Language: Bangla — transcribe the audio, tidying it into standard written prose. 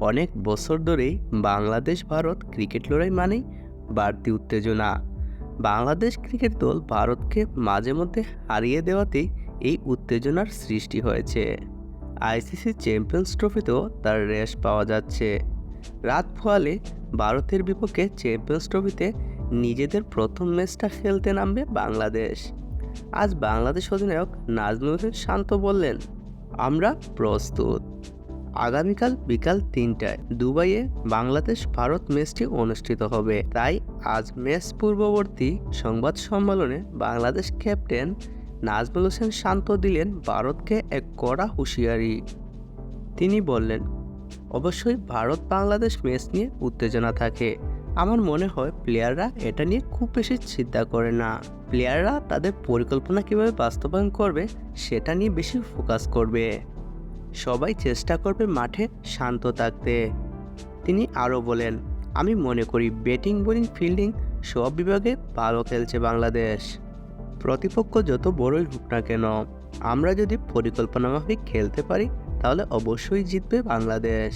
অনেক বছর ধরেই বাংলাদেশ ভারত ক্রিকেট লড়াই মানেই বাড়তি উত্তেজনা। বাংলাদেশ ক্রিকেট দল ভারতকে মাঝে মধ্যে হারিয়ে দেওয়াতেই এই উত্তেজনার সৃষ্টি হয়েছে। আইসিসি চ্যাম্পিয়ন্স ট্রফিতেও তার রেশ পাওয়া যাচ্ছে। রাত পোহালে ভারতের বিপক্ষে চ্যাম্পিয়ন্স ট্রফিতে নিজেদের প্রথম ম্যাচটা খেলতে নামবে বাংলাদেশ। আজ বাংলাদেশ অধিনায়ক নাজমুল হোসেন শান্ত বললেন, আমরা প্রস্তুত। আগামীকাল বিকাল ৩টায় দুবাইয়ে বাংলাদেশ ভারত ম্যাচটি অনুষ্ঠিত হবে। তাই আজ ম্যাচ পূর্ববর্তী সংবাদ সম্মেলনে বাংলাদেশ ক্যাপ্টেন নাজমুল হোসেন শান্ত দিলেন ভারতকে এক কড়া হুঁশিয়ারি। তিনি বললেন, অবশ্যই ভারত বাংলাদেশ ম্যাচ নিয়ে উত্তেজনা থাকে। আমার মনে হয় প্লেয়াররা এটা নিয়ে খুব বেশি চিন্তা করে না। প্লেয়াররা তাদের পরিকল্পনা কীভাবে বাস্তবায়ন করবে সেটা নিয়ে বেশি ফোকাস করবে। সবাই চেষ্টা করবে মাঠে শান্ত থাকতে। তিনি আরও বলেন, আমি মনে করি ব্যাটিং বোলিং ফিল্ডিং সব বিভাগে ভালো খেলছে বাংলাদেশ। প্রতিপক্ষ যত বড়ই হোক না কেন, আমরা যদি পরিকল্পনা মাফিক খেলতে পারি তাহলে অবশ্যই জিতবে বাংলাদেশ।